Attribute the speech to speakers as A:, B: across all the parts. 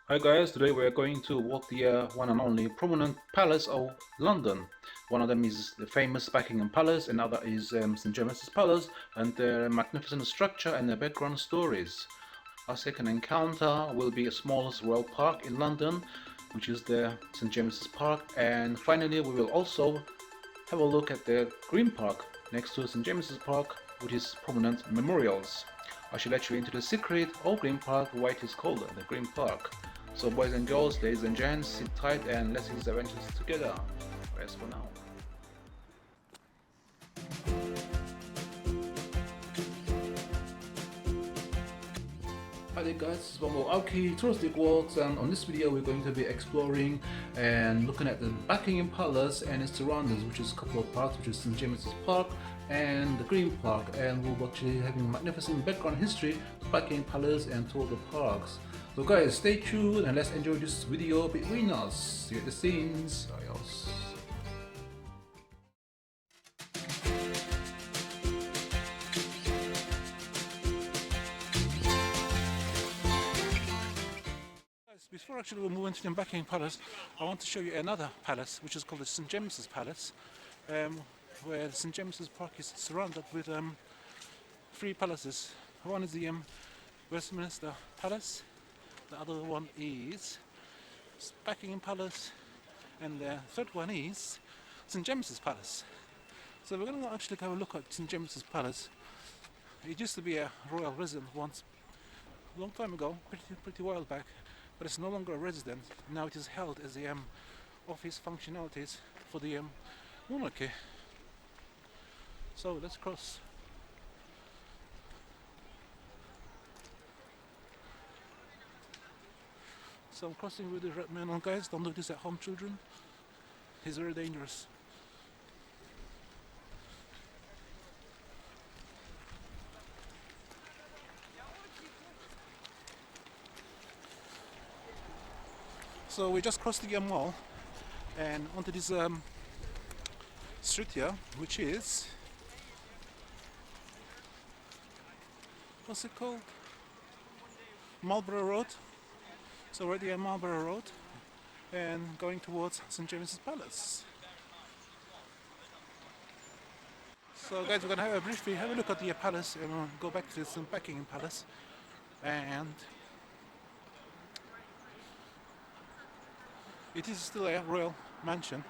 A: Hi guys, today we are going to walk the one and only prominent palace of London. One of them is the famous Buckingham Palace, another is St James's Palace, and their magnificent structure and their background stories. Our second encounter will be a small royal park in London, which is the St James's Park, and finally we will also have a look at the Green Park next to St James's Park, with its prominent memorials. I shall let you into the secret of Green Park, why it is called the Green Park. So boys and girls, ladies and gents, sit tight and let's hit the adventures together. As for now. Hi there guys, this is one more Aoki Touristic Walks, and on this video we're going to be exploring and looking at the Buckingham Palace and its surroundings, which is a couple of parks, which is St James's Park and the Green Park, and we'll be actually having magnificent background history to Buckingham Palace and two of the parks. So guys, stay tuned and let's enjoy this video between us. See the scenes. Adios. Before actually we move into the Buckingham Palace, I want to show you another palace, which is called the St James's Palace, where St James's Park is surrounded with three palaces. One is the Westminster Palace, the other one is Buckingham Palace, and the third one is St James's Palace. So we're going to actually have a look at St James's Palace. It used to be a royal residence once, a long time ago, pretty while back. But it's no longer a residence. Now it is held as the office functionalities for the monarchy. So let's cross. So I'm crossing with the red man on, guys. Don't do this at home, children. He's very dangerous. So we just crossed the mall and onto this street here, which is, what's it called? Marlborough Road. So we're at the Marlborough Road and going towards St James's Palace. So guys, we're gonna briefly have a look at the palace and go back to the Buckingham Palace, and it is still a royal mansion.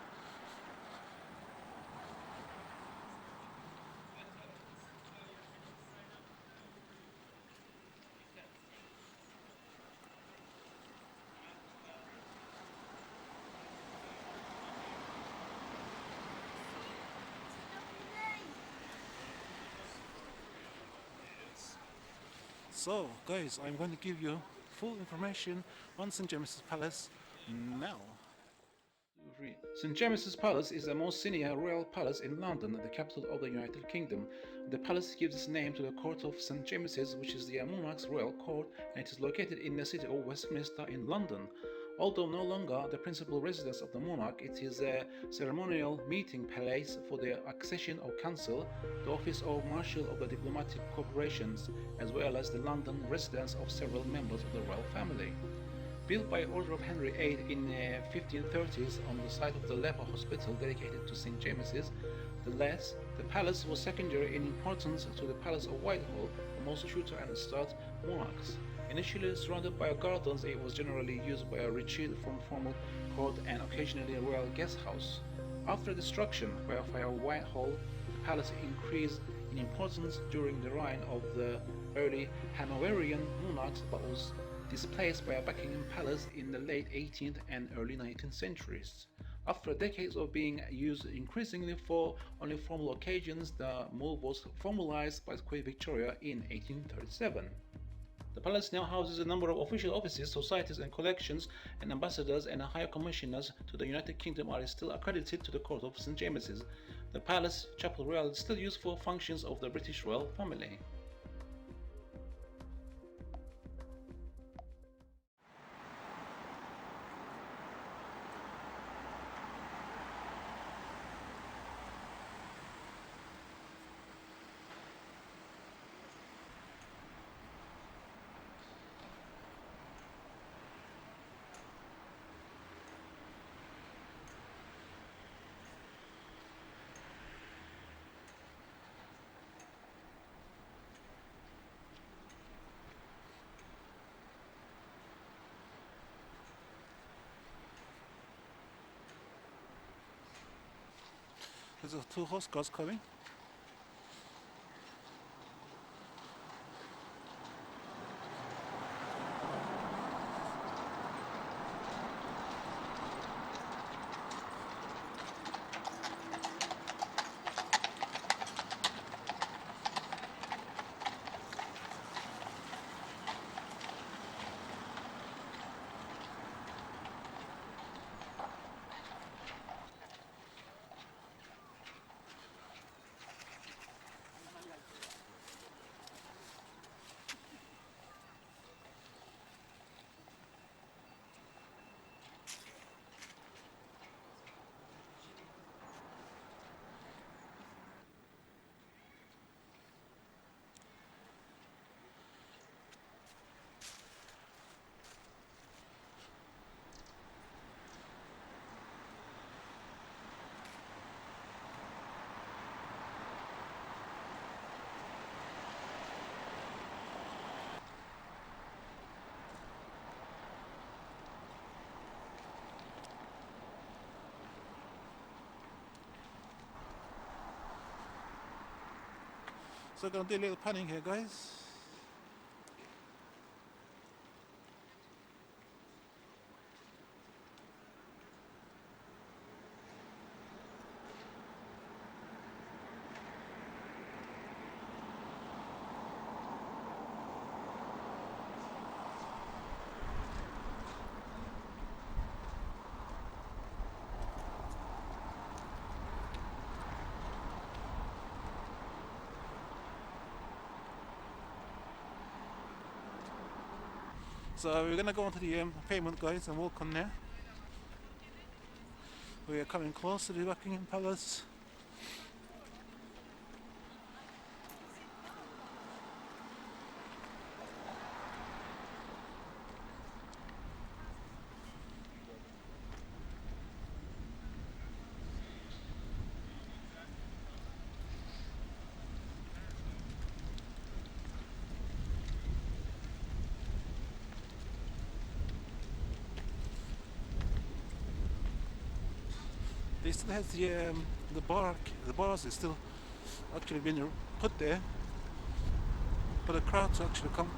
A: So guys, I'm going to give you full information on St James's Palace now. St James's Palace is the most senior royal palace in London, the capital of the United Kingdom. The palace gives its name to the court of St James's, which is the monarch's royal court, and it is located in the city of Westminster in London. Although no longer the principal residence of the monarch, it is a ceremonial meeting place for the accession of council, the office of Marshal of the Diplomatic Corporations, as well as the London residence of several members of the royal family. Built by order of Henry VIII in 1530s on the site of the leper hospital dedicated to St James's, the palace was secondary in importance to the Palace of Whitehall for most Tudor and Stuart monarchs. Initially surrounded by gardens, it was generally used by a retreat from formal court and occasionally a royal guest house. After destruction by a fire of Whitehall, the palace increased in importance during the reign of the early Hanoverian monarchs, but was displaced by a Buckingham Palace in the late 18th and early 19th centuries. After decades of being used increasingly for only formal occasions, the move was formalized by Queen Victoria in 1837. The palace now houses a number of official offices, societies and collections, and ambassadors and high commissioners to the United Kingdom are still accredited to the court of St James's. The palace chapel royal is still used for functions of the British royal family. There's two horse cars coming. So I'm gonna do a little panning here, guys. So we're gonna go onto the pavement, guys, and walk on there. We are coming close to the Buckingham Palace. They still has the bars is still actually been put there for the crowd to actually come.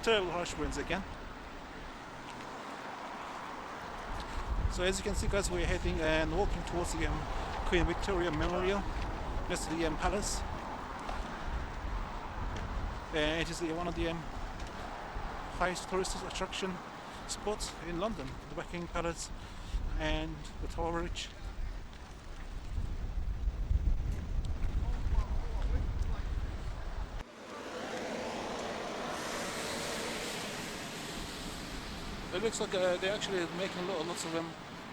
A: Terrible harsh winds again. So as you can see, guys, we're heading and walking towards the Queen Victoria Memorial next to the palace. It is one of the highest tourist attraction spots in London, the Buckingham Palace and the Tower Bridge. It looks like they're actually making lots of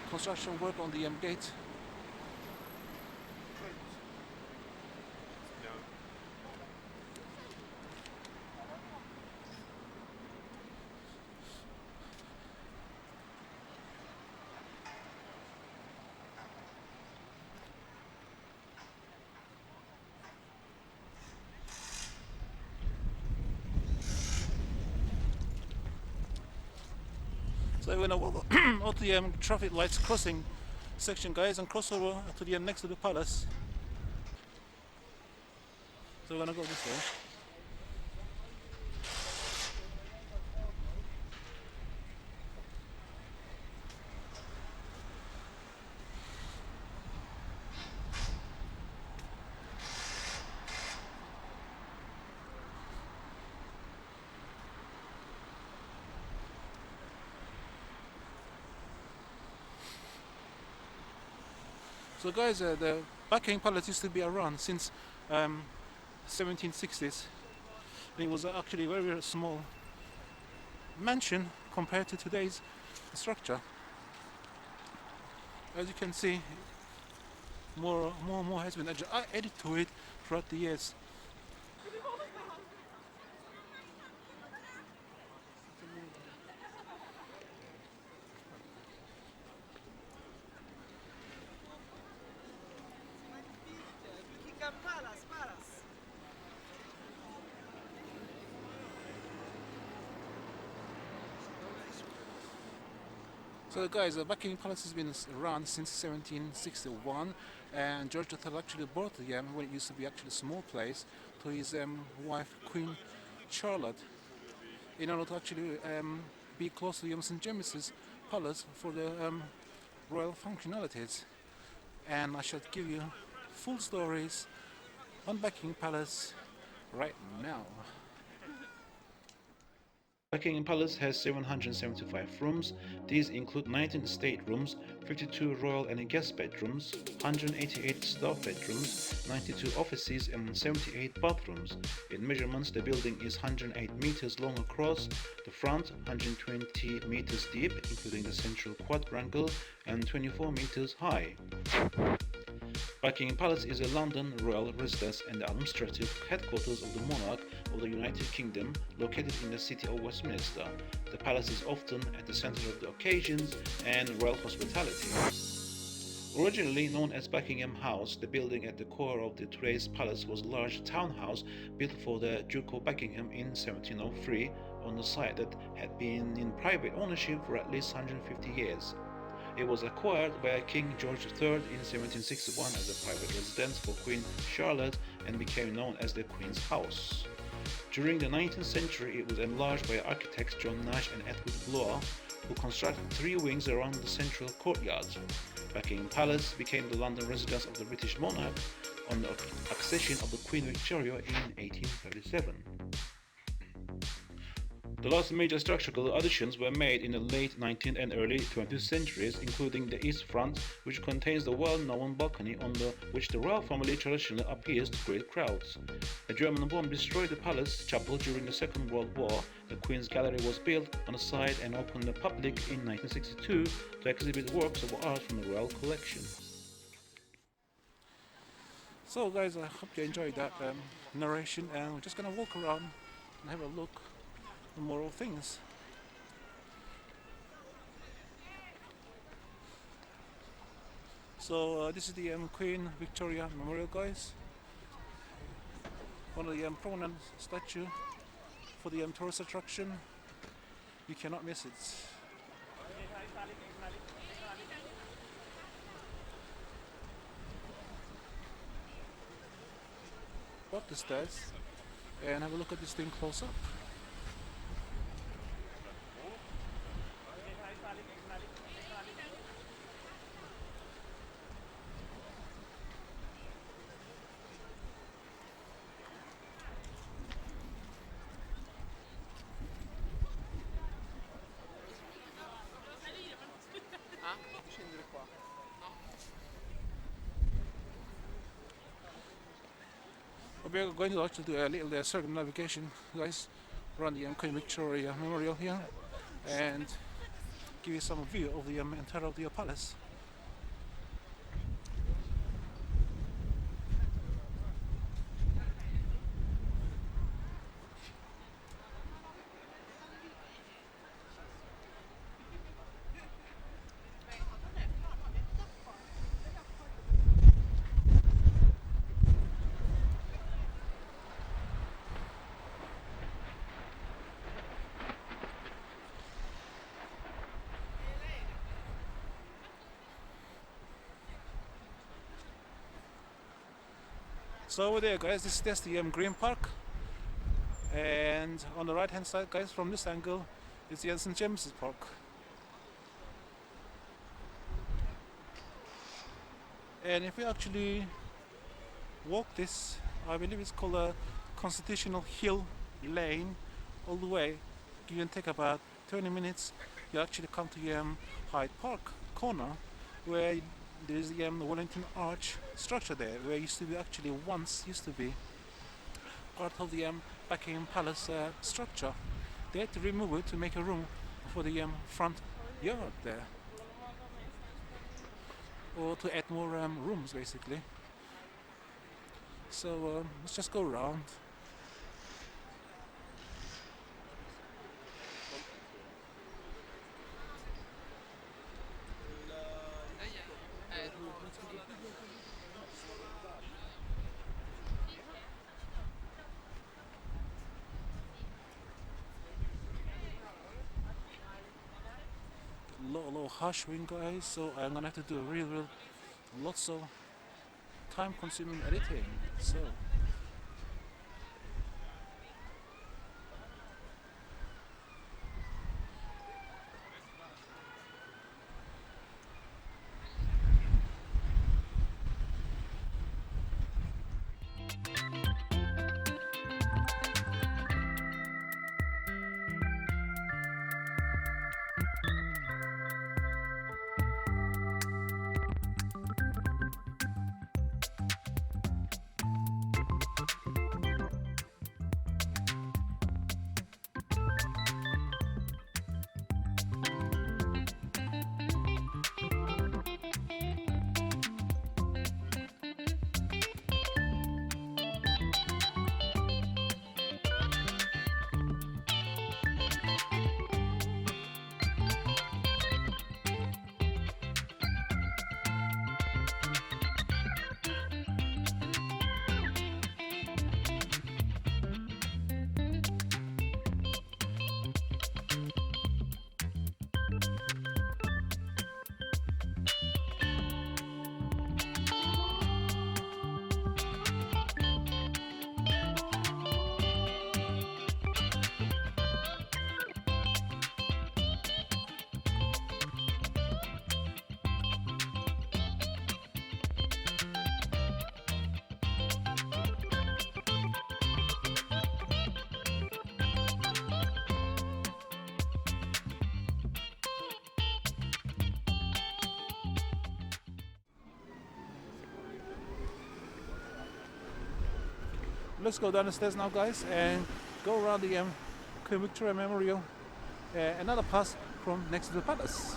A: construction work on the gate. So we're gonna walk out the traffic lights crossing section, guys, and cross over to the next to the palace. So we're gonna go this way. So guys, the Buckingham Palace used to be around since 1760s. It was actually a very small mansion compared to today's structure. As you can see, more has been added to it throughout the years. So guys, Buckingham Palace has been around since 1761, and George III actually bought the when it used to be actually a small place, to his wife Queen Charlotte, in order to actually be close to St James's Palace for the royal functionalities. And I shall give you full stories on Buckingham Palace right now. Buckingham Palace has 775 rooms. These include 19 staterooms, 52 royal and guest bedrooms, 188 staff bedrooms, 92 offices, and 78 bathrooms. In measurements, the building is 108 meters long across, the front 120 meters deep, including the central quadrangle, and 24 meters high. Buckingham Palace is a London royal residence and the administrative headquarters of the monarch of the United Kingdom, located in the city of Westminster. The palace is often at the center of the occasions and royal hospitality. Originally known as Buckingham House, the building at the core of the today's palace was a large townhouse built for the Duke of Buckingham in 1703 on a site that had been in private ownership for at least 150 years. It was acquired by King George III in 1761 as a private residence for Queen Charlotte and became known as the Queen's House. During the 19th century, it was enlarged by architects John Nash and Edward Blower, who constructed 3 wings around the central courtyard. Buckingham Palace became the London residence of the British monarch on the accession of the Queen Victoria in 1837. The last major structural additions were made in the late 19th and early 20th centuries, including the east front, which contains the well-known balcony on which the royal family traditionally appears to great crowds. A German bomb destroyed the palace chapel during the Second World War. The Queen's Gallery was built on the site and opened to the public in 1962 to exhibit works of art from the royal collection. So guys, I hope you enjoyed that narration, and we're just gonna walk around and have a look more of things. So this is the Queen Victoria Memorial, guys. One of the prominent statue for the tourist attraction. You cannot miss it. Walk the stairs and have a look at this thing close up. We're going to actually do a little circumnavigation, guys, around the Queen Victoria Memorial here, and give you some view of the entire of the palace. So over there, guys, this is the Green Park, and on the right hand side, guys, from this angle is the St James's Park. And if we actually walk this, I believe it's called a Constitutional Hill Lane, all the way, give and take about 20 minutes, you actually come to Hyde Park corner, where there is the Wellington Arch structure there, where once used to be part of the Buckingham Palace structure. They had to remove it to make a room for the front yard there, or to add more rooms basically. So let's just go around. so harsh wind, guys, so I'm gonna have to do real lots of time consuming editing. So let's go down the stairs now, guys, and go around the Queen Victoria Memorial, another pass from next to the palace.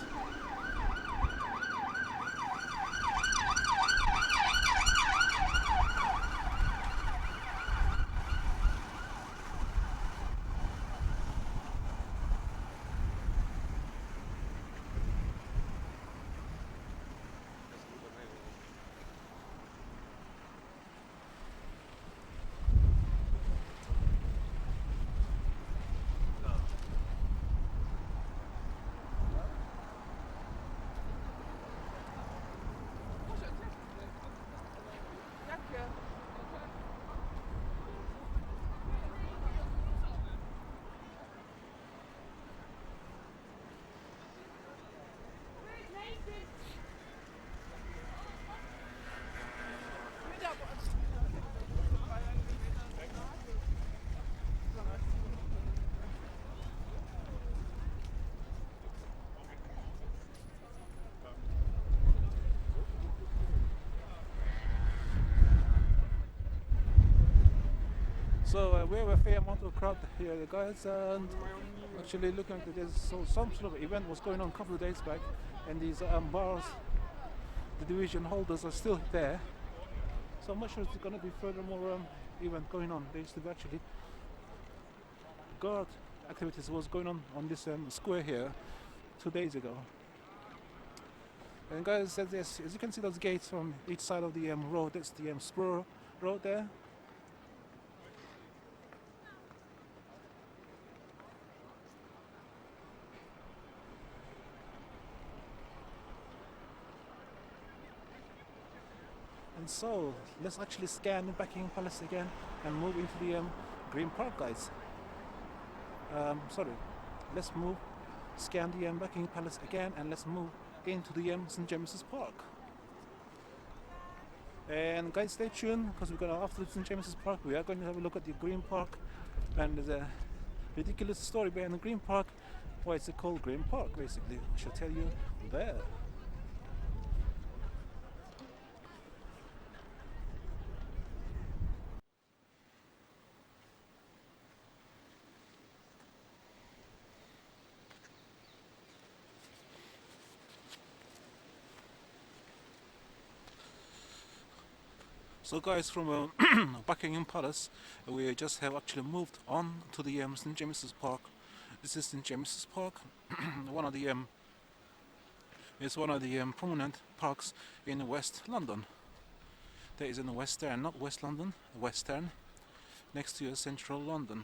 A: So we have a fair amount of crowd here, guys, and actually looking at this, so some sort of event was going on a couple of days back, and these bars, the division holders are still there. So I'm not sure if there's going to be further more event going on. There used to be actually guard activities was going on this square here 2 days ago. And guys, as you can see those gates from each side of the road, that's the Spur Road there. And so let's actually scan the Buckingham Palace again and move into the Green Park, guys. Sorry, let's scan the Buckingham Palace again, and let's move into the St. James's Park. And guys, stay tuned, because we're gonna, after St. James's Park, we are going to have a look at the Green Park, and there's a ridiculous story behind the Green Park, why it's called Green Park, basically. I shall tell you there. So guys, from Buckingham Palace, we just have actually moved on to the St. James's Park. This is St. James's Park, one of the prominent parks in West London. There is in the West End, not West London, West End, next to Central London.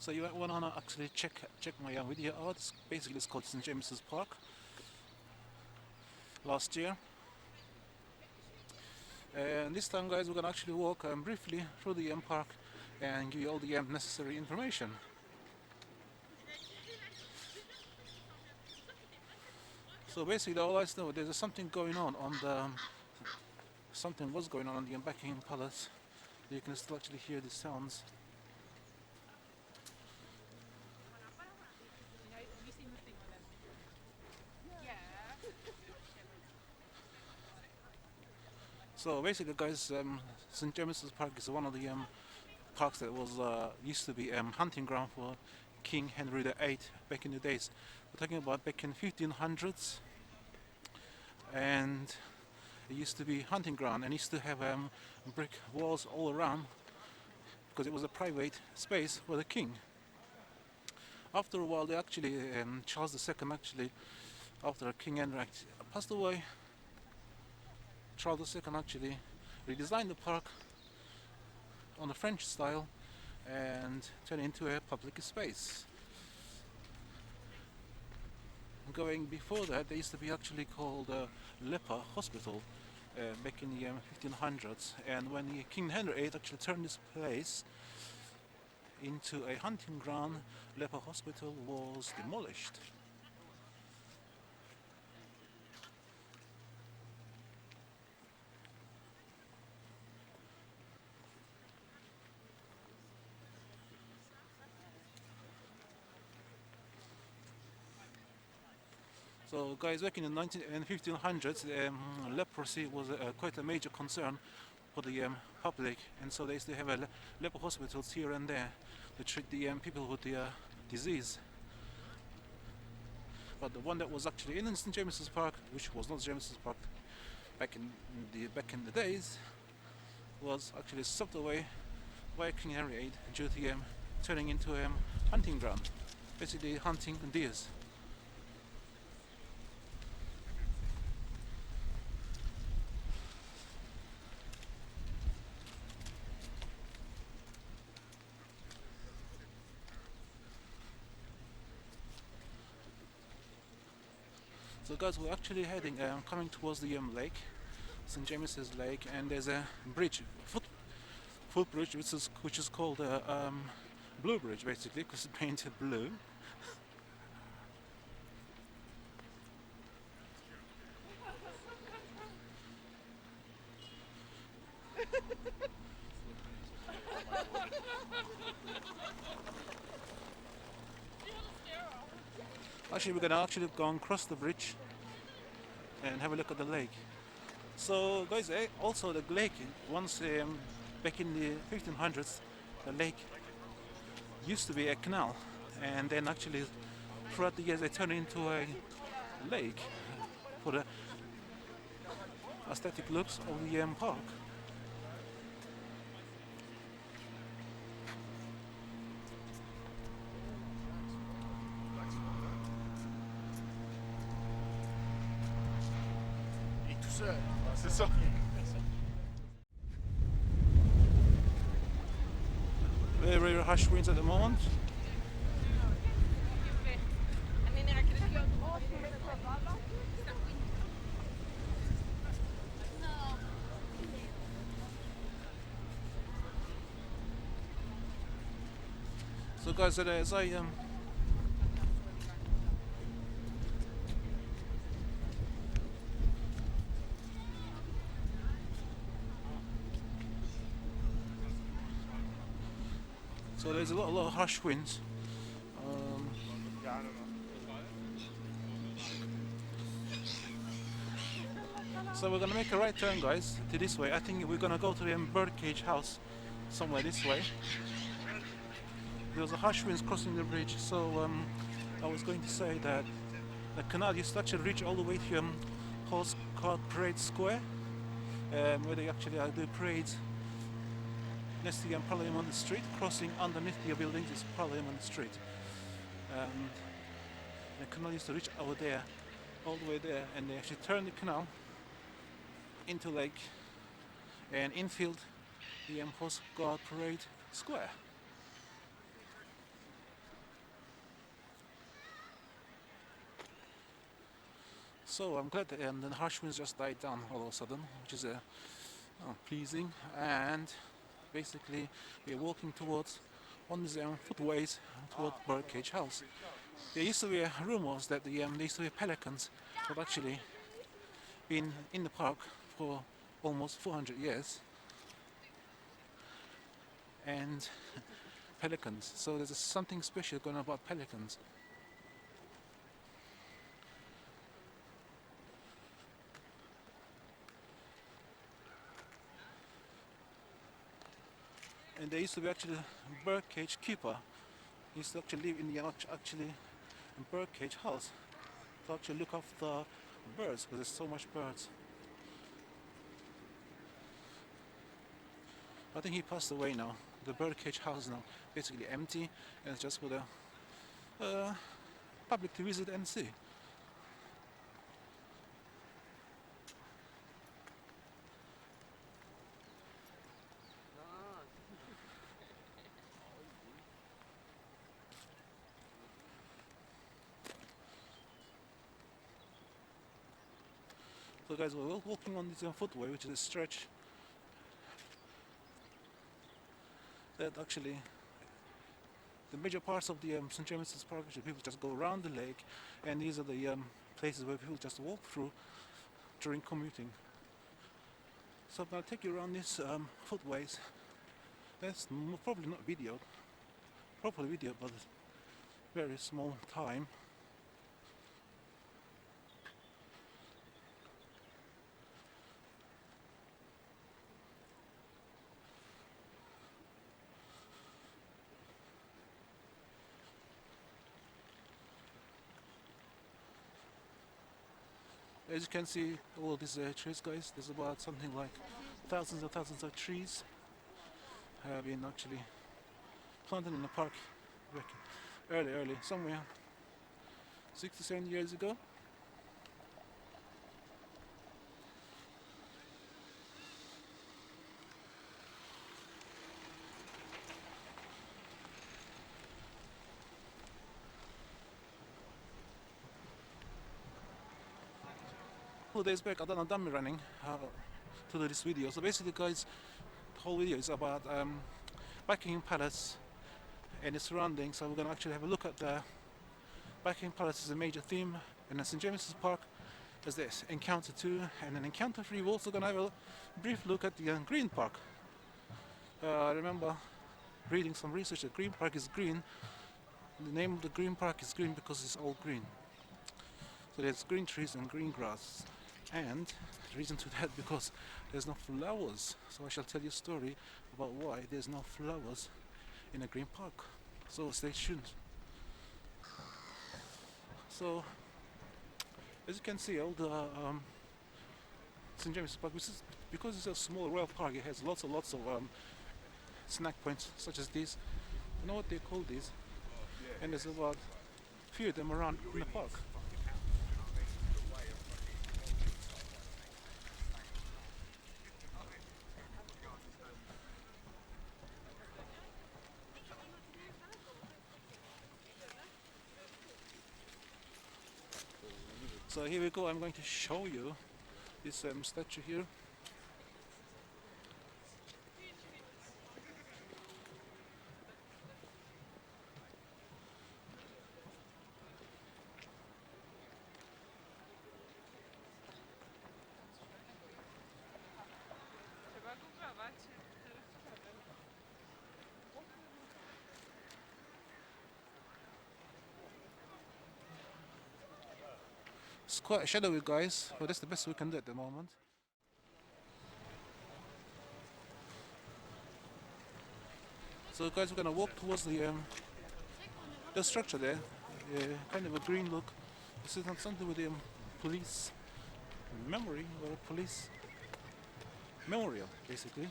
A: So you want to actually check my video out. Basically, it's called St James's Park. Last year, and this time, guys, we're gonna actually walk briefly through the park and give you all the necessary information. So basically, all I know, there's something going on the something was going on the Buckingham Palace. You can still actually hear the sounds. So basically, guys, St James's Park is one of the parks that was used to be hunting ground for King Henry VIII back in the days. We're talking about back in 1500s, and it used to be hunting ground and used to have brick walls all around because it was a private space for the king. After a while, they actually Charles II actually, after King Henry passed away, Charles II actually redesigned the park on a French style and turned it into a public space. Going before that, there used to be actually called Leper Hospital back in the 1500s, and when King Henry VIII actually turned this place into a hunting ground, Leper Hospital was demolished. So guys, back in the 1500s, leprosy was quite a major concern for the public, and so they used to have leper hospitals here and there to treat the people with the disease. But the one that was actually in St James's Park, which was not James's Park back in the days, was actually swept away by King Henry VIII due to turning into a hunting ground, basically hunting deers. So guys, we're actually heading, coming towards the lake, St James's Lake, and there's a bridge, footbridge, which is called Blue Bridge, basically, because it's painted blue. Actually, we're gonna actually go and cross the bridge and have a look at the lake. So guys, also the lake, once back in the 1500s, the lake used to be a canal, and then actually throughout the years they turned it into a lake for the aesthetic looks of the park.
B: C'est ça.
A: Very harsh winds at the moment. So guys, as I so there's a lot of harsh winds. So we're gonna make a right turn, guys, to this way. I think we're gonna go to the birdcage house somewhere this way. There was a harsh winds crossing the bridge, so I was going to say that the canal used to actually reach all the way to Horse Cart Parade Square, where they actually do parades next to Parliament Street. Crossing underneath the buildings is Parliament Street. The canal used to reach over there, all the way there, and they actually turned the canal into lake and infilled the Horse Guard Parade Square. So I'm glad that the harsh winds just died down all of a sudden, which is pleasing. And basically, we're walking towards on these footways toward Birdcage House. There used to be rumors that there used to be pelicans that actually been in the park for almost 400 years, and pelicans. So there's something special going on about pelicans. And there used to be actually a birdcage keeper. He used to actually live in the birdcage house to actually look after birds, because there's so much birds. I think he passed away now. The birdcage house is now basically empty, and it's just for the public to visit and see. So guys, we're walking on this footway, which is a stretch that actually the major parts of the St. James's Park, actually people just go around the lake, and these are the places where people just walk through during commuting. So I'm going to take you around these footways. That's probably not properly videoed, but very small time. As you can see, all these trees, guys, there's about something like thousands and thousands of trees have been actually planted in the park back early, somewhere 67 years ago. A few days back, I done a dummy running to do this video. So basically, guys, the whole video is about Buckingham Palace and its surroundings. So we're going to actually have a look at the Buckingham Palace is a major theme, and the St. James's Park is this Encounter 2, and then Encounter 3 we're also going to have a brief look at the Green Park. I remember reading some research that Green Park is green. The name of the Green Park is green because it's all green. So there's green trees and green grass, and the reason to that because there's no flowers. So I shall tell you a story about why there's no flowers in a green park. So stay tuned. So as you can see, all the St. James's Park, because it's a small royal park, it has lots of snack points such as these. You know what they call these? And there's about a few of them around in the park. So here we go, I'm going to show you this statue here. It's quite shadowy, guys, but that's the best we can do at the moment. So guys, we're gonna walk towards the structure there, kind of a green look. This is something with the police memory, or a police memorial, basically.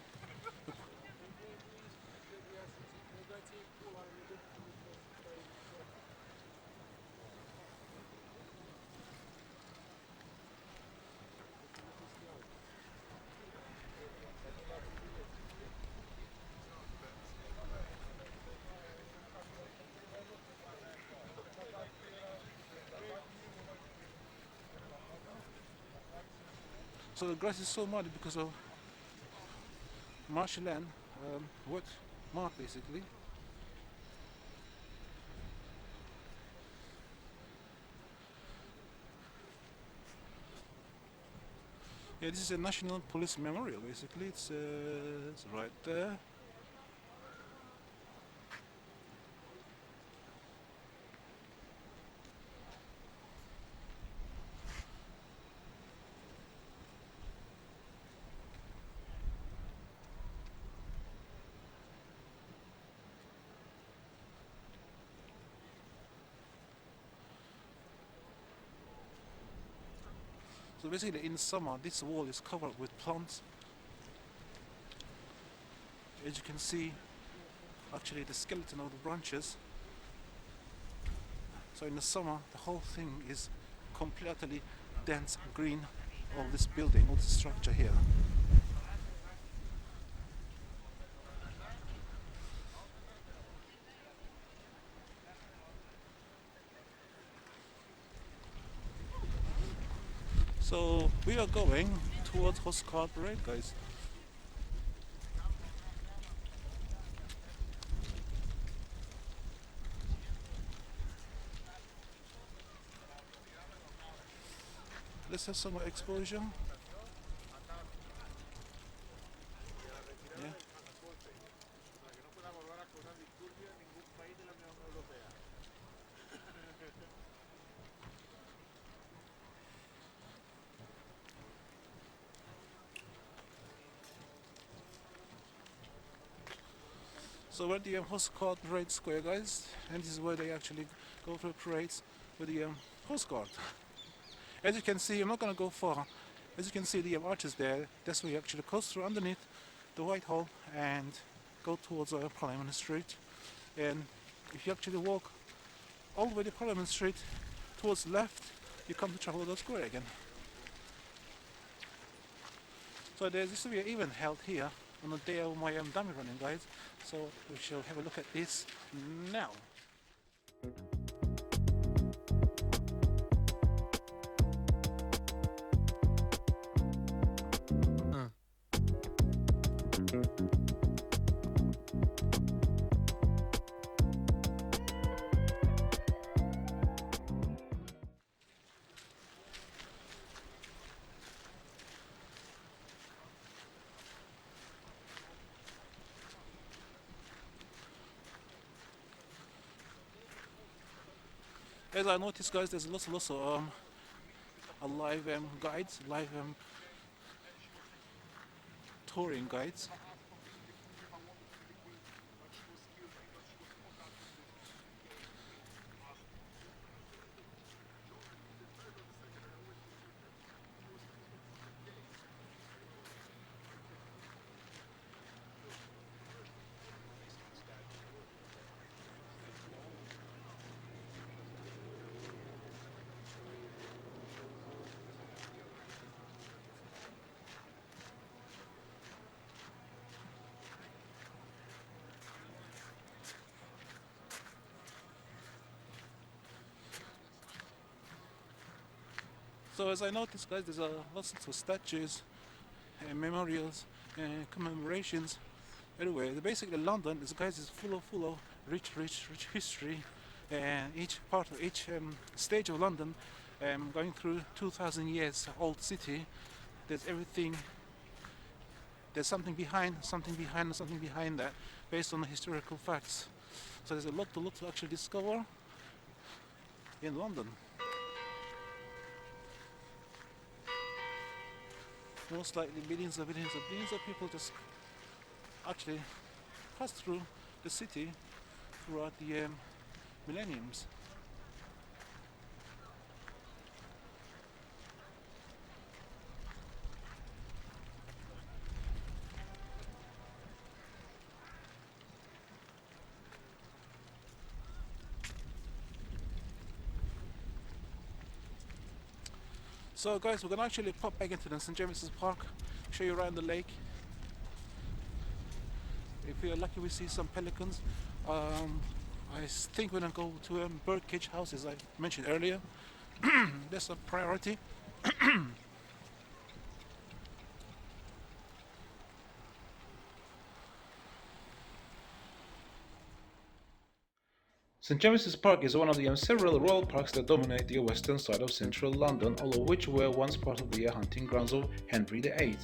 A: So the grass is so muddy because of marshy land, wet mud basically. Yeah, this is a National Police Memorial basically. It's right there. So basically in summer this wall is covered with plants. As you can see, actually the skeleton of the branches. So in the summer the whole thing is completely dense green of this building, of this structure here. So we are going towards Horse-Cart Parade, guys. Let's have some more exposure. Yeah. So we're at the Horse-Cart Parade Square, guys, and this is where they actually go through parades with the horse cart. As you can see, I'm not going to go far. As you can see, the arches there, that's where you actually cross through underneath the Whitehall and go towards Parliament Street. And if you actually walk all the way to Parliament Street towards the left, you come to Trafalgar Square again. So there's this to be an event held here on the day of my dummy running, guys. So we shall have a look at this now. As I noticed, guys, there's lots of live guides, live touring guides. So as I noticed, guys, there's lots of statues and memorials and commemorations everywhere. Basically, London is, guys, is full of rich history, and each part of each stage of London, going through 2,000 years old city. There's everything. There's something behind that, based on the historical facts. So there's a lot to actually discover in London. Most likely millions of people just actually pass through the city throughout the millenniums. So guys, we're gonna actually pop back into the St. James's Park, show you around the lake. If we're lucky, we see some pelicans. I think we're gonna go to birdcage house, as I mentioned earlier. That's a priority. St James's Park is one of the several royal parks that dominate the western side of central London, all of which were once part of the hunting grounds of Henry VIII.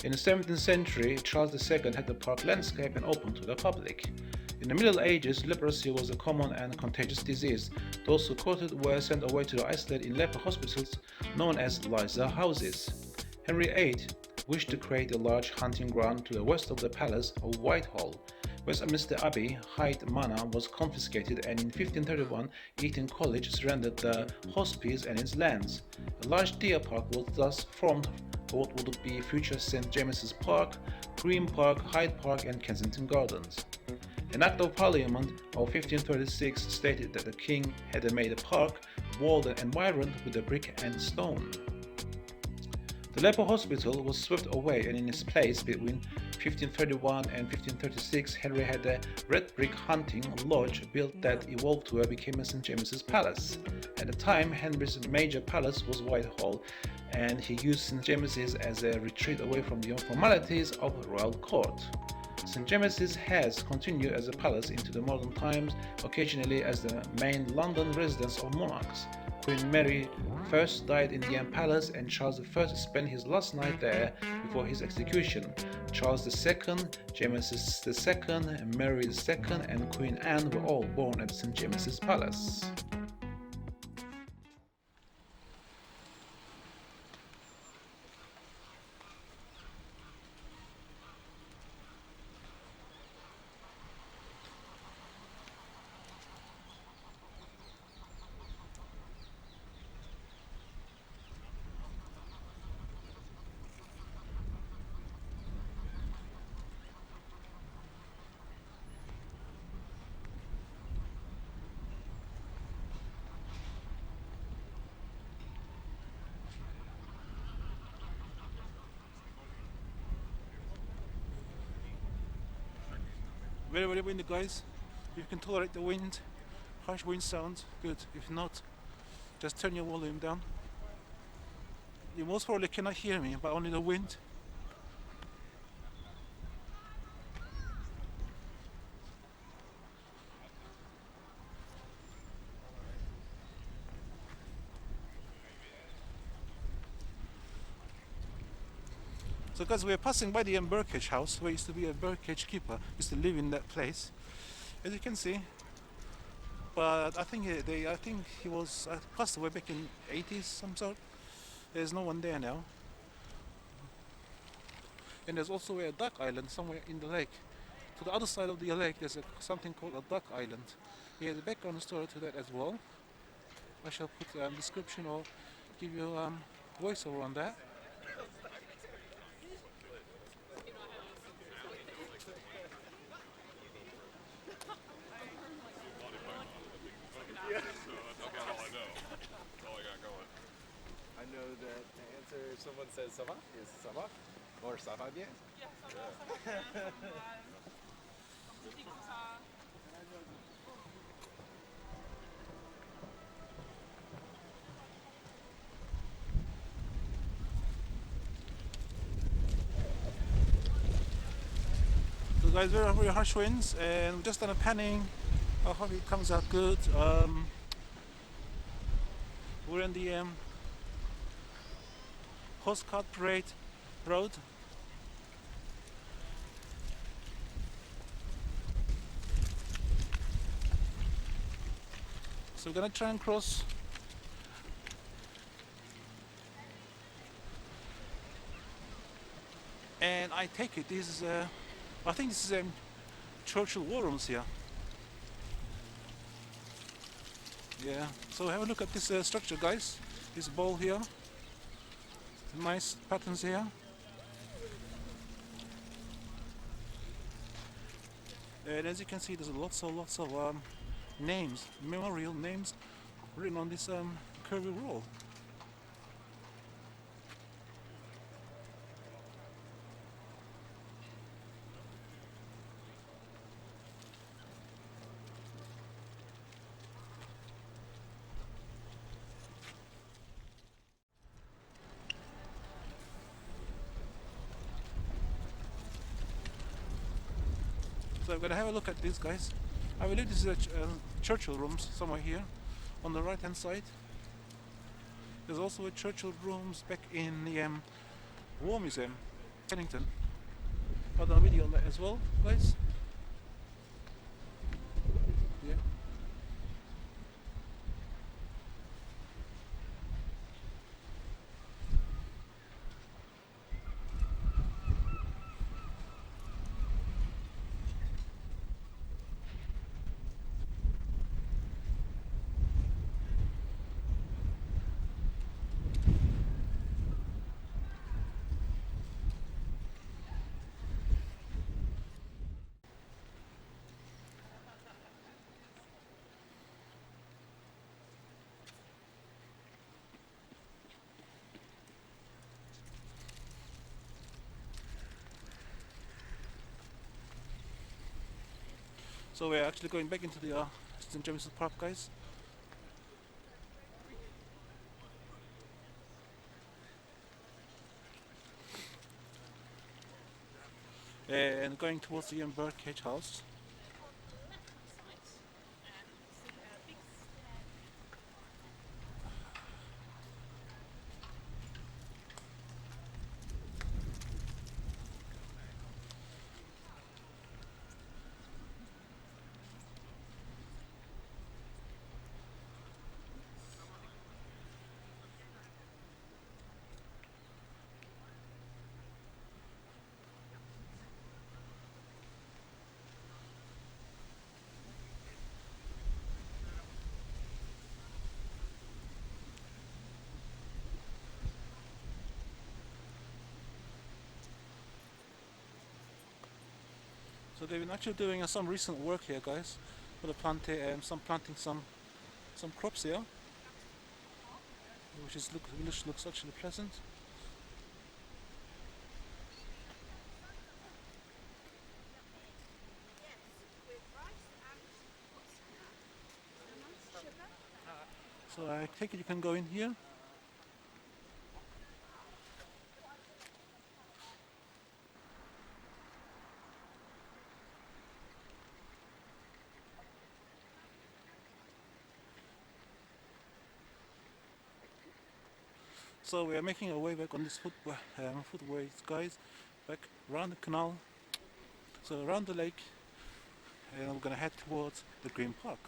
A: In the 17th century, Charles II had the park landscaped and open to the public. In the Middle Ages, leprosy was a common and contagious disease. Those who caught it were sent away to isolate in leper hospitals known as Liza houses. Henry VIII wished to create a large hunting ground to the west of the Palace of Whitehall. Westminster Abbey, Hyde Manor, was confiscated, and in 1531 Eton College surrendered the hospice and its lands. A large deer park was thus formed for what would be future St James's Park, Green Park, Hyde Park and Kensington Gardens. An Act of Parliament of 1536 stated that the King had made a park walled and environed with brick and stone. The leper hospital was swept away, and in its place between 1531 and 1536 Henry had a red brick hunting lodge built that evolved to become St James's Palace. At the time, Henry's major palace was Whitehall, and he used St James's as a retreat away from the formalities of the royal court. St James's has continued as a palace into the modern times, occasionally as the main London residence of monarchs. Queen Mary first died in the palace, and Charles I spent his last night there before his execution. Charles II, James II, Mary II, and Queen Anne were all born at St James's Palace. Very, very windy, guys. If you can tolerate the wind, harsh wind sounds, good. If not, just turn your volume down. You most probably cannot hear me, but only the wind. So guys, we are passing by the birdcage house, where used to be a birdcage keeper, used to live in that place, as you can see. But I think he was passed away back in 80s some sort. There's no one there now. And there's also a duck island somewhere in the lake. To the other side of the lake, there's something called a duck island. Here's a background story to that as well. I shall put a description or give you voiceover on that.
C: I know that the answer, if someone says ça va, is ça va, or ça va bien.
D: Yeah, ça va, ça va bien. Je dis comme ça.
A: So guys, very, very harsh winds, and we've just done a panning. I hope it comes out good. We're in the Postcard Parade Road. So we're gonna try and cross. And I take it this is I think this is Churchill War Rooms here. Yeah, so have a look at this structure, guys. This ball here. Nice patterns here. And as you can see, there's lots of names, memorial names, written on this curvy wall. So I'm gonna have a look at this, guys. I believe this is a Churchill rooms somewhere here on the right hand side. There's also a Churchill rooms back in the War Museum, Kennington. I've done a video on that as well, guys. Yeah. So we're actually going back into the St. James's Park, guys. And going towards the Birdcage House. So they've been actually doing some recent work here, guys, for the planting some crops here, which looks actually pleasant. So I take it you can go in here. So we are making our way back on this footway, guys, back around the canal, so around the lake, and we're gonna head towards the Green Park.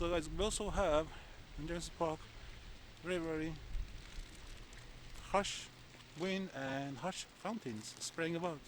A: So guys, we also have in James Park very harsh wind and harsh fountains spraying about.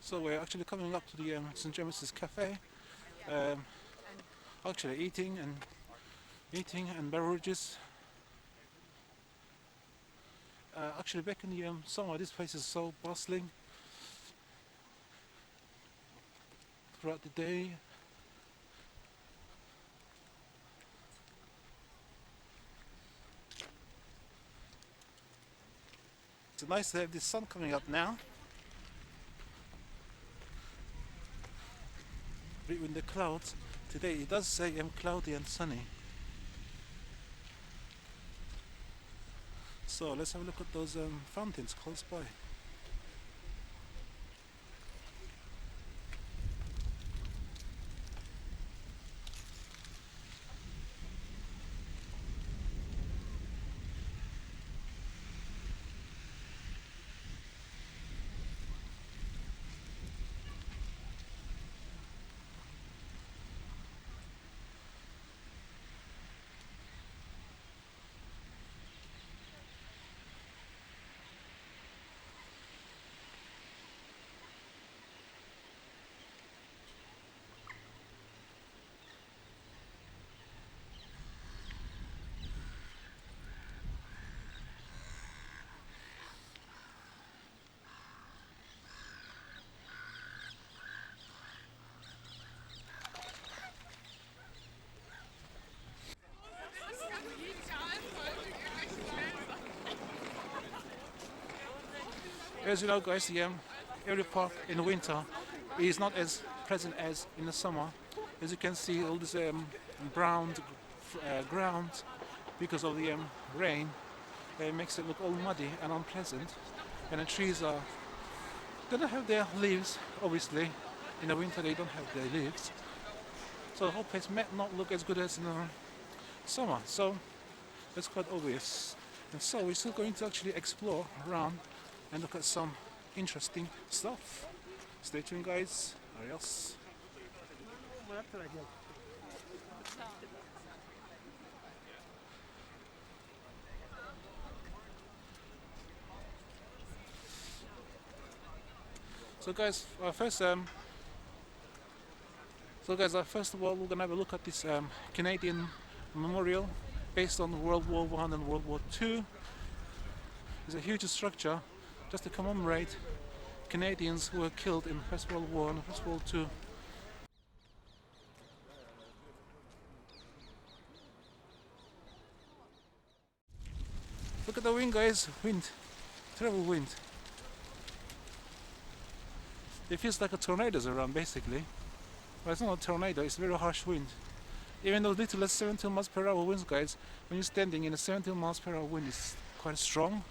A: So we're actually coming up to the St. James's Cafe, um, actually eating and beverages. Actually back in the summer this place is so bustling throughout the day. It's nice to have the sun coming up now. Between the clouds, today it does say cloudy and sunny. So let's have a look at those fountains close by. As you know guys, the area park in the winter is not as pleasant as in the summer. As you can see, all this brown ground because of the rain makes it look all muddy and unpleasant, and the trees they don't have their leaves. Obviously in the winter they don't have their leaves, so the whole place might not look as good as in the summer, so that's quite obvious. And so we're still going to actually explore around and look at some interesting stuff. Stay tuned guys. Adios. So guys, first of all we're gonna have a look at this Canadian memorial based on World War I and World War II. It's a huge structure just to commemorate Canadians who were killed in First World War and First World War II. Look at the wind guys, wind, terrible wind. It feels like a tornado's around basically, but it's not a tornado, it's very harsh wind. Even though little less 17 miles per hour winds guys, when you're standing in a 17 miles per hour wind it's quite strong.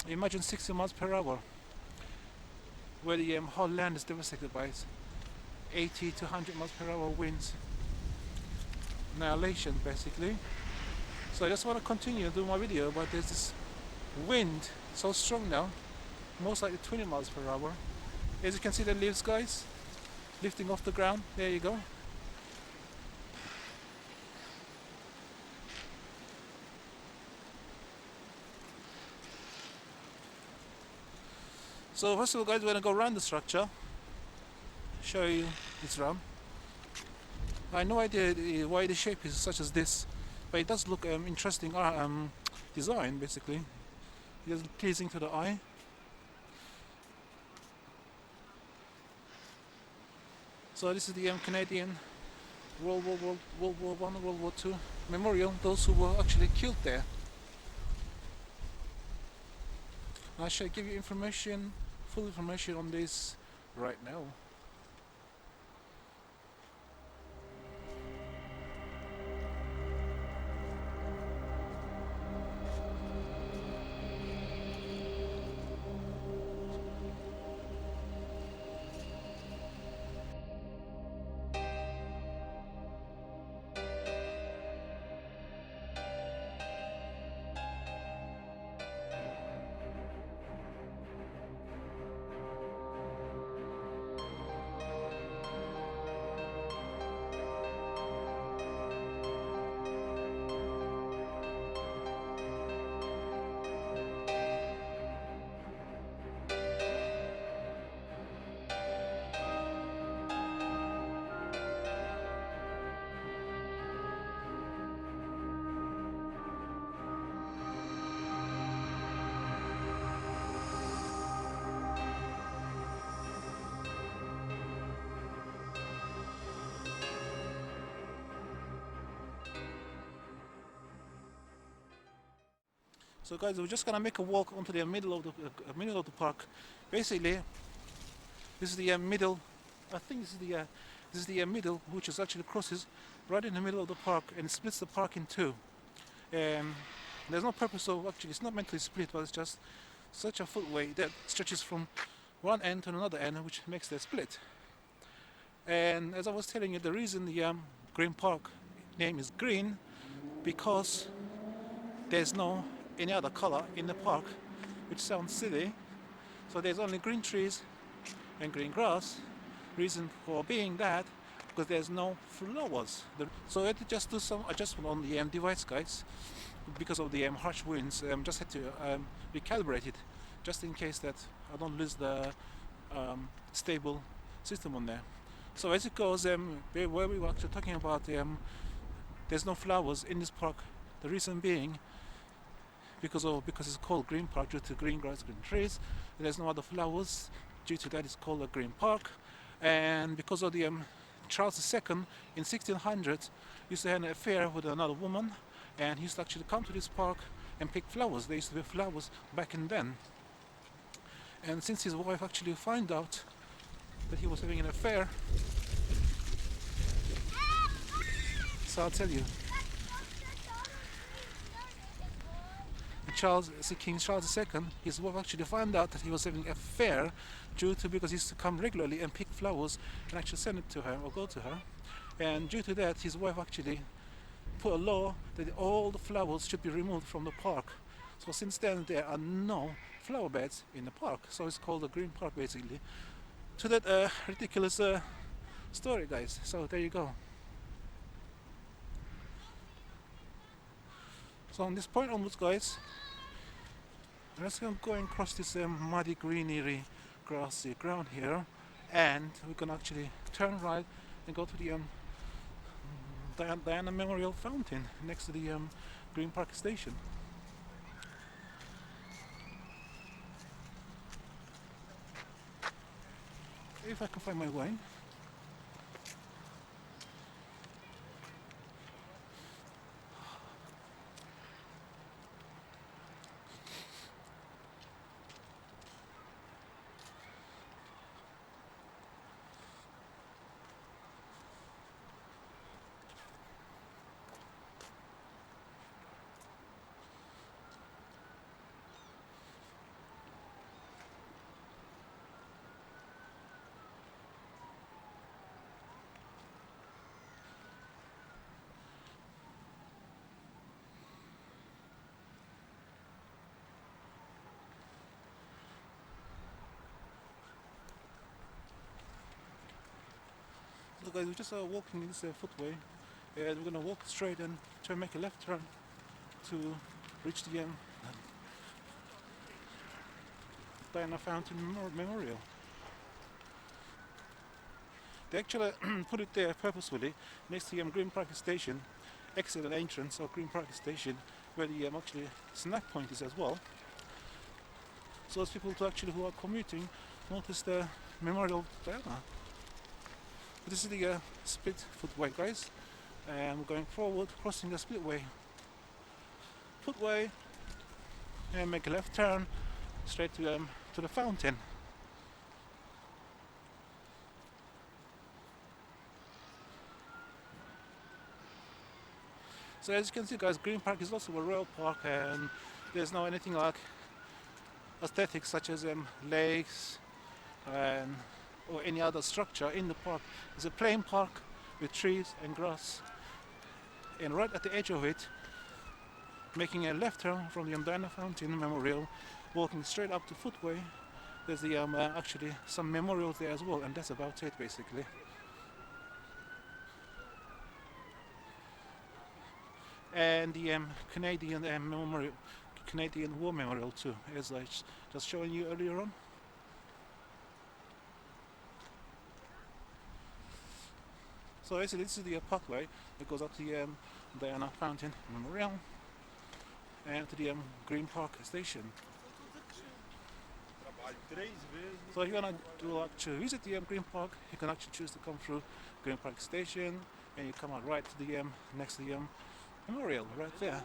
A: Imagine 60 miles per hour, where the whole land is devastated by 80 to 100 miles per hour winds. Annihilation basically. So I just want to continue doing my video, but there's this wind so strong now, most likely 20 miles per hour. As you can see the leaves guys, lifting off the ground, there you go. So first of all guys, we're going to go around the structure, show you its round. I have no idea why the shape is such as this, but it does look interesting design basically. It is pleasing to the eye. So this is the Canadian World War I, World War II memorial, those who were actually killed there. I shall give you information, full information on this right now. So guys, we're just gonna make a walk onto the middle of the park. Basically, this is the middle. I think this is the middle, which is actually crosses right in the middle of the park and splits the park in two. There's no purpose of actually. It's not meant to split, but it's just such a footway that stretches from one end to another end, which makes the split. And as I was telling you, the reason the Green Park name is green because there's no any other color in the park, which sounds silly. So there's only green trees and green grass. Reason for being that because there's no flowers. So I had to just do some adjustment on the device, guys, because of the harsh winds. Just had to recalibrate it, just in case that I don't lose the stable system on there. So as it goes, where we were actually talking about, there's no flowers in this park. The reason being because it's called Green Park due to green grass, green trees. There's no other flowers. Due to that, it's called a Green Park. And because of the Charles II in 1600 used to have an affair with another woman, and he used to actually come to this park and pick flowers. There used to be flowers back in then. And since his wife actually found out that he was having an affair, so I'll tell you, King Charles II, his wife actually found out that he was having an affair because he used to come regularly and pick flowers and actually send it to her or go to her. And due to that, his wife actually put a law that all the flowers should be removed from the park. So since then, there are no flower beds in the park. So it's called the Green Park, basically. To that ridiculous story, guys. So there you go. So on this point onwards, guys, let's go going across this muddy, greenery, grassy ground here, and we can actually turn right and go to the Diana Memorial Fountain next to the Green Park Station. If I can find my way. So guys, we're just walking this footway, and we're going to walk straight and make a left turn to reach the Diana Fountain Memorial. They actually put it there purposefully next to the Green Park Station, exit and entrance of Green Park Station, where the actually snack point is as well. So as people who are commuting notice the Memorial of Diana. This is the split footway, guys, and we're going forward, crossing the splitway footway, and make a left turn straight to the fountain. So as you can see, guys, Green Park is also a royal park, and there's no anything like aesthetics such as lakes or any other structure in the park. It's a plain park with trees and grass, and right at the edge of it, making a left turn from the Diana Fountain Memorial, walking straight up the footway, there's the actually some memorials there as well, and that's about it basically. And the Canadian Memorial, Canadian War Memorial too, as I just showing you earlier on. So basically this is the pathway that goes up to the Diana Fountain Memorial and to the Green Park Station. So if you want to visit the Green Park, you can actually choose to come through Green Park Station, and you come out right to the next to the memorial right there.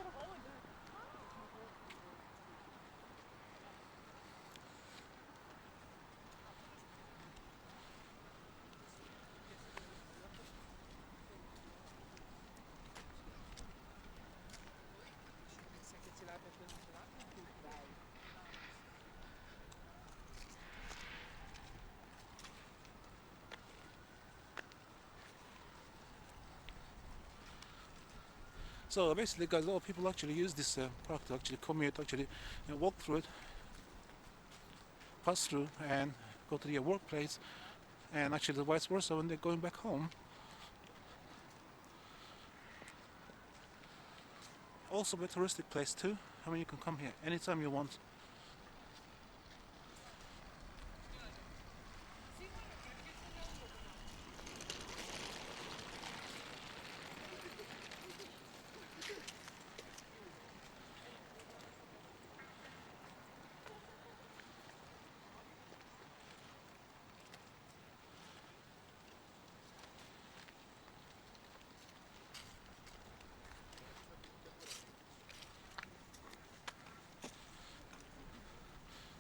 A: So basically, guys, a lot of people actually use this park to actually commute, actually walk through it, pass through, and go to their workplace, and actually vice versa when they're going back home. Also a touristic place too. I mean, you can come here anytime you want.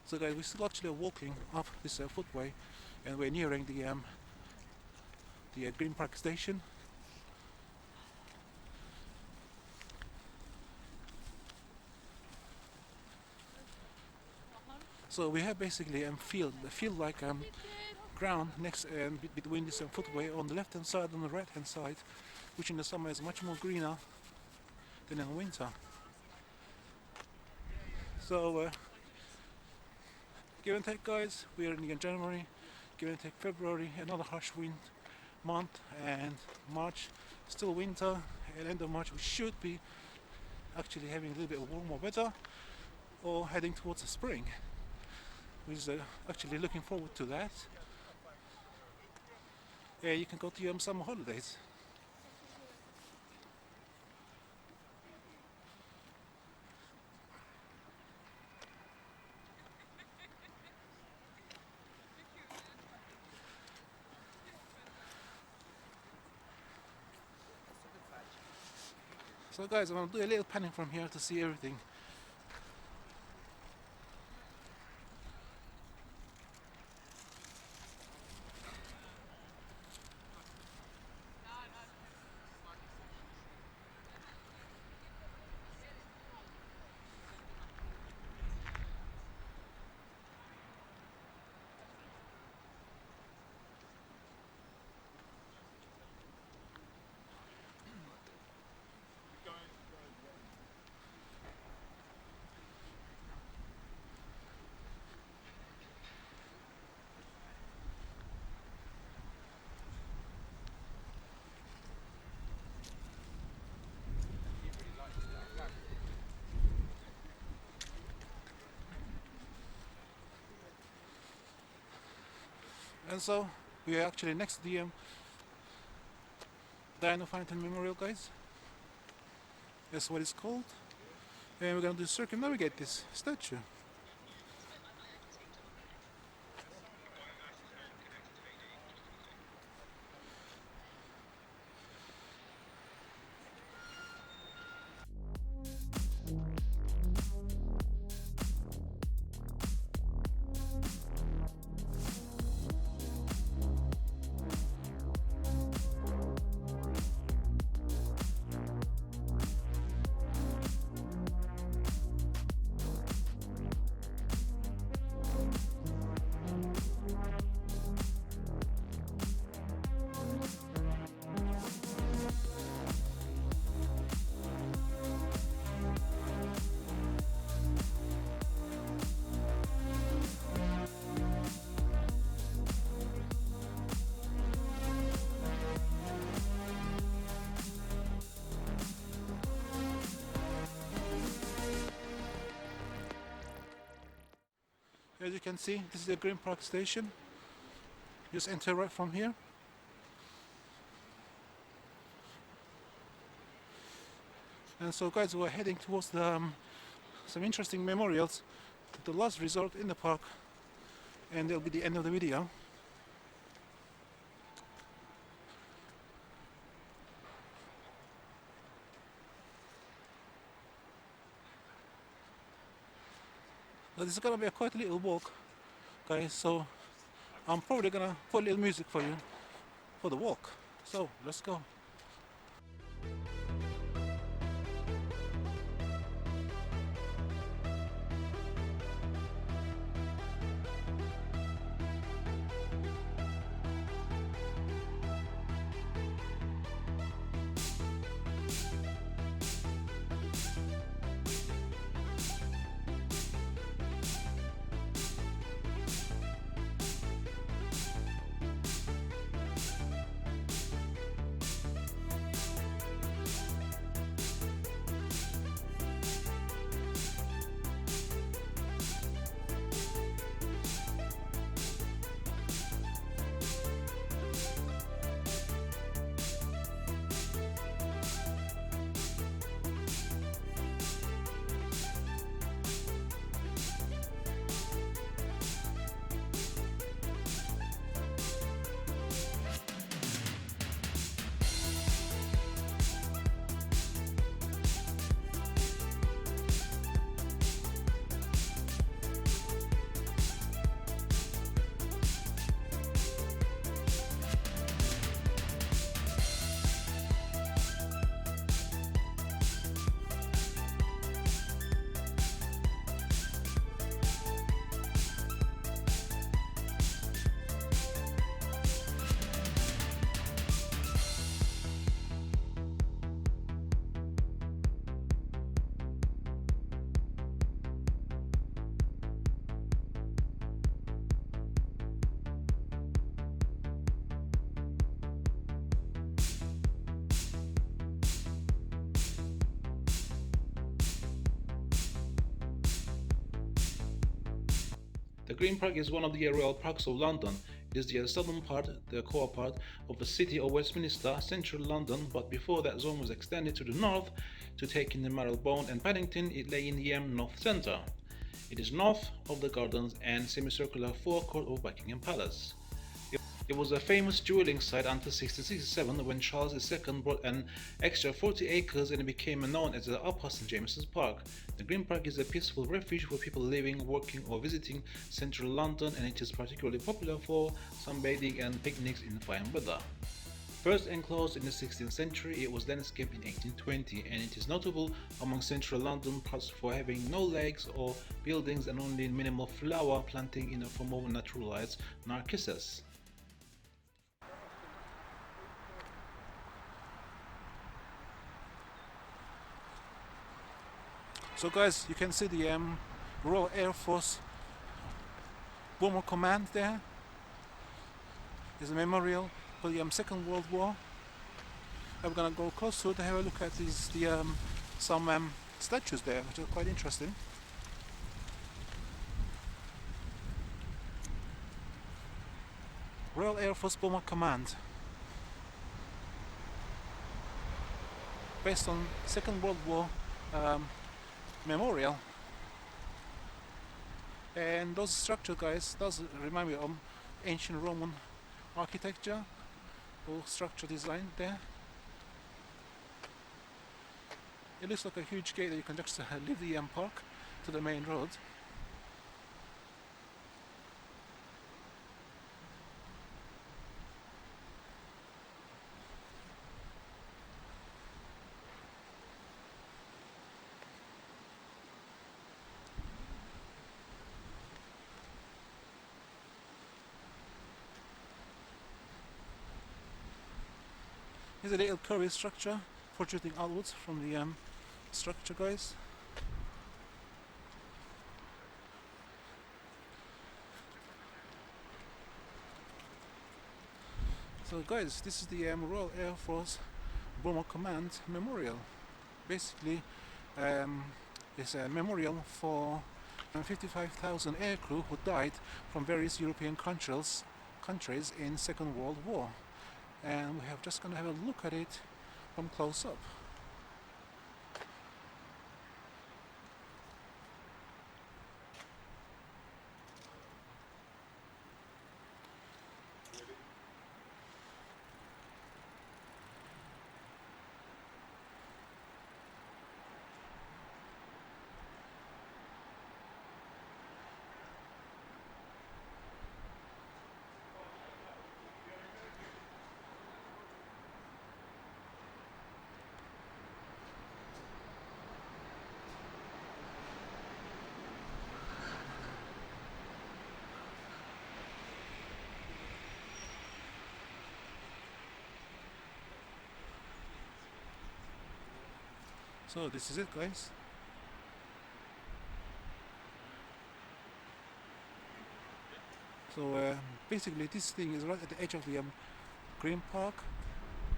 A: So guys, we're still actually walking up this footway, and we're nearing the Green Park station. So we have basically field like ground next between this footway on the left hand side and the right hand side, which in the summer is much more greener than in winter. So give and take, guys, we are in January, give and take February, another harsh wind month, and March still winter, and end of March we should be actually having a little bit of warmer weather or heading towards the spring. We're actually looking forward to that. Yeah, you can go to your summer holidays. So guys, I'm going to do a little panning from here to see everything. And so we are actually next to the Diana Fountain Memorial, guys. That's what it's called. And we're gonna do circumnavigate this statue. As you can see, this is the Green Park station. Just enter right from here. And so guys, we're heading towards some interesting memorials, the last resort in the park, and that'll be the end of the video. But this is gonna be a quite little walk, guys, so I'm probably gonna put a little music for you for the walk. So let's go. The Green Park is one of the royal parks of London. It is the southern part, the core part of the city of Westminster, central London, but before that zone was extended to the north to take in the Marylebone and Paddington, it lay in the north centre. It is north of the gardens and semicircular forecourt of Buckingham Palace. It was a famous dueling site until 1667 when Charles II bought an extra 40 acres and it became known as the Upper St James's Park. The Green Park is a peaceful refuge for people living, working or visiting central London, and it is particularly popular for sunbathing and picnics in fine weather. First enclosed in the 16th century, it was landscaped in 1820, and it is notable among central London parts for having no lakes or buildings and only minimal flower planting in the form of naturalized narcissus.
B: So guys, you can see the Royal Air Force Bomber Command there. There's a memorial for the Second World War. I'm gonna go close to it to have a look at some statues there, which are quite interesting. Royal Air Force Bomber Command, based on Second World War memorial. And those structures, guys, does remind me of ancient Roman architecture or structure design there. It looks like a huge gate that you can just leave the park to the main road. Here's a little curvy structure protruding outwards from the structure, guys. So guys, this is the Royal Air Force Bomber Command Memorial. Basically, it's a memorial for 55,000 aircrew who died from various European countries in Second World War. And we have just gonna have a look at it from close up. So this is it, guys. So basically this thing is right at the edge of the Green Park.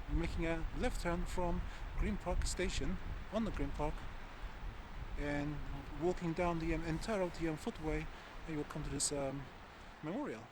B: You're making a left turn from Green Park station on the Green Park and walking down the entire of the footway, and you will come to this memorial.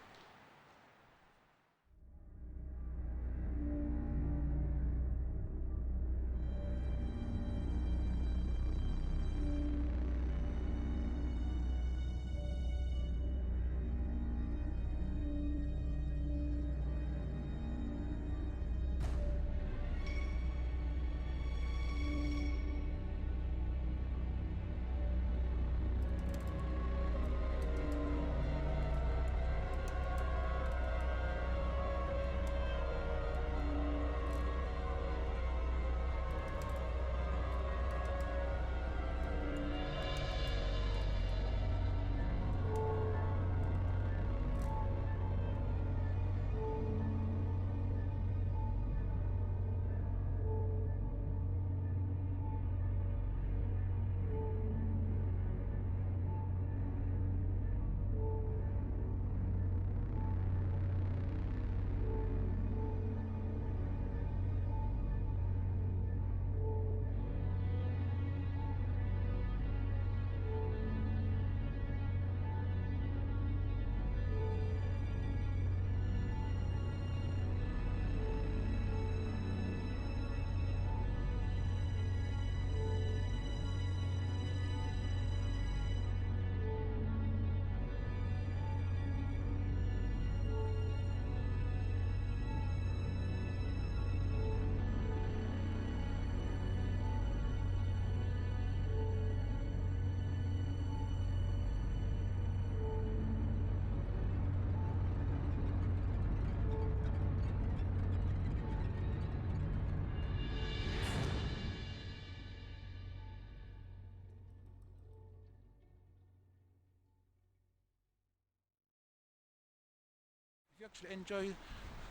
B: If you actually enjoy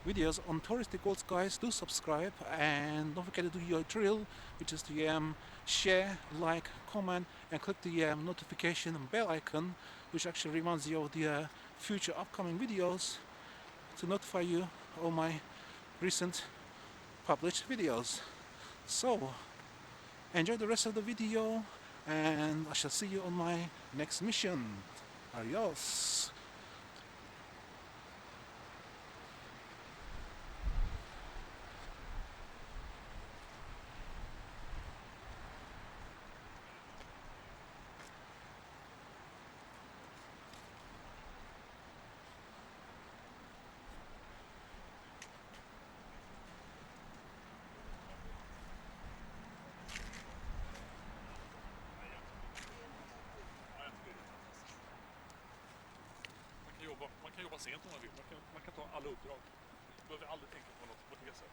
B: videos on touristy goals, guys, do subscribe and don't forget to do your drill, which is to share, like, comment, and click the notification bell icon, which actually reminds you of the future upcoming videos to notify you of my recent published videos. So enjoy the rest of the video, and I shall see you on my next mission. Adios.
E: Man kan jobba sent om man vill. Man kan ta alla uppdrag. Du behöver aldrig tänka på något på det sättet.